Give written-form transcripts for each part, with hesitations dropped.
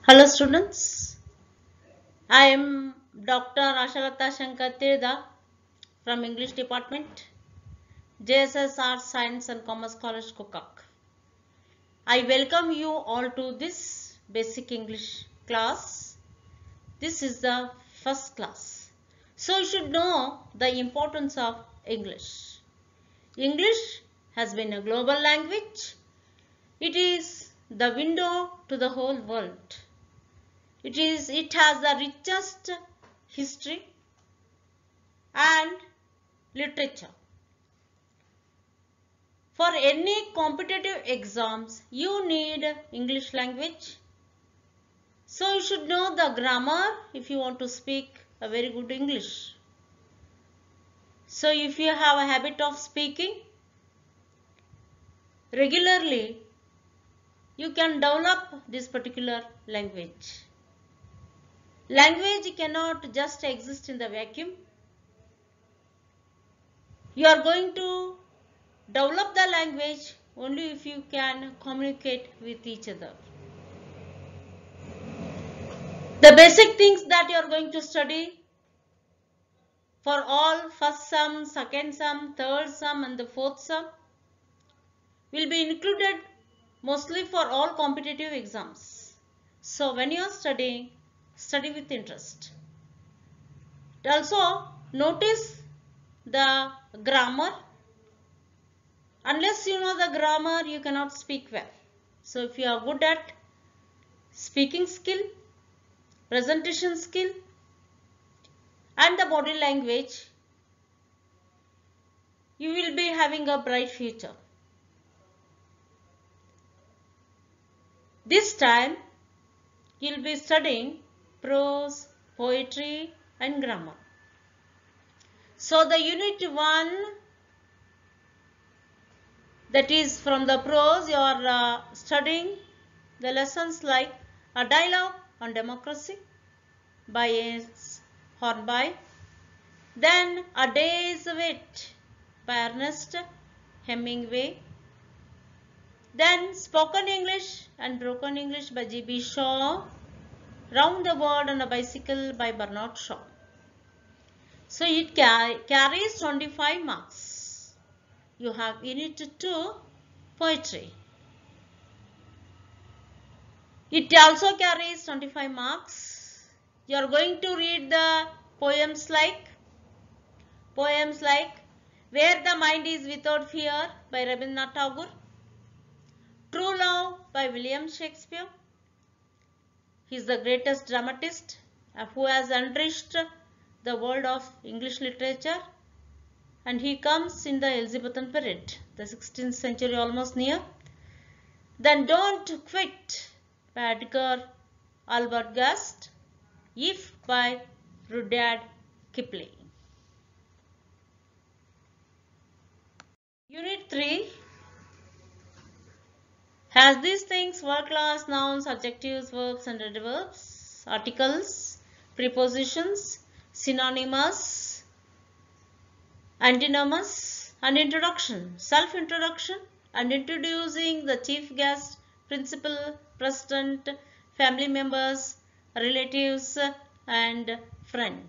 Hello students, I am Dr. Ashalata Shankar Tirda from English Department, JSS Arts, Science and Commerce College, Kokak. I welcome you all to this basic English class. This is the first class. So you should know the importance of English. English has been a global language. It is the window to the whole world. It has the richest history and literature. For any competitive exams, you need English language. So you should know the grammar if you want to speak a very good English. So if you have a habit of speaking regularly, you can develop this particular language. Language cannot just exist in the vacuum. You are going to develop the language only if you can communicate with each other. The basic things that you are going to study for all first sum, second sum, third sum and the fourth sum will be included mostly for all competitive exams. So when you are studying, study with interest. Also notice the grammar. Unless you know the grammar, you cannot speak well. So if you are good at speaking skill, presentation skill and the body language, you will be having a bright future. This time you will be studying prose, poetry and grammar. So the unit 1, that is from the prose, you are studying the lessons like A Dialogue on Democracy by S. Hornby, then A Day's Wit by Ernest Hemingway, then Spoken English and Broken English by G.B. Shaw, Round the World on a Bicycle by Bernard Shaw. So it carries 25 marks. You have unit 2 poetry. It also carries 25 marks. You are going to read the poems like Where the Mind is Without Fear by Rabindranath Tagore, True Love by William Shakespeare. He is the greatest dramatist who has enriched the world of English literature, and he comes in the Elizabethan period, the 16th century almost near. Then Don't Quit by Edgar Albert Gust, If by Rudyard Kipling. Unit 3 has these things: word class, nouns, adjectives, verbs and adverbs, articles, prepositions, synonymous, antonyms, and introduction, self-introduction, and introducing the chief guest, principal, president, family members, relatives, and friend.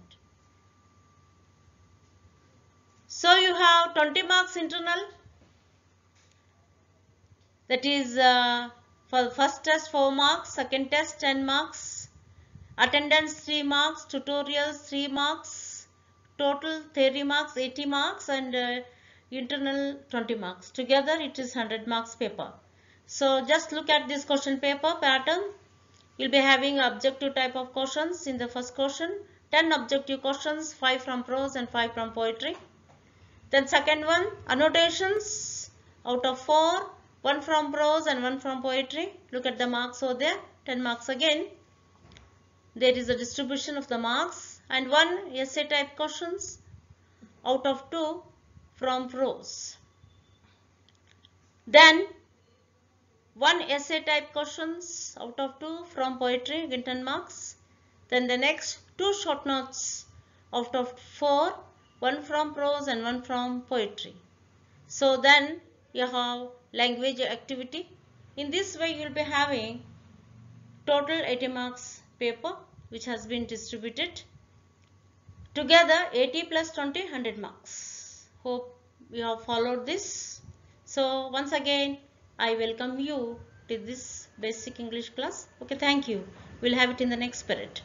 So you have 20 marks internal. That is for the first test 4 marks, second test 10 marks, attendance 3 marks, tutorials 3 marks, total theory marks 80 marks and internal 20 marks. Together it is 100 marks paper. So just look at this question paper pattern. You'll be having objective type of questions in the first question, 10 objective questions, 5 from prose and 5 from poetry. Then second one, annotations out of 4, 1 from prose and 1 from poetry. Look at the marks over there, 10 marks again. There is a distribution of the marks, and 1 essay type questions out of 2 from prose. Then 1 essay type questions out of 2 from poetry, again 10 marks. Then the next 2 short notes out of 4, 1 from prose and 1 from poetry. So then you have language activity. In this way you will be having total 80 marks paper which has been distributed. Together 80 plus 20, 100 marks. Hope you have followed this. So once again, I welcome you to this basic English class. Okay, thank you. We'll have it in the next period.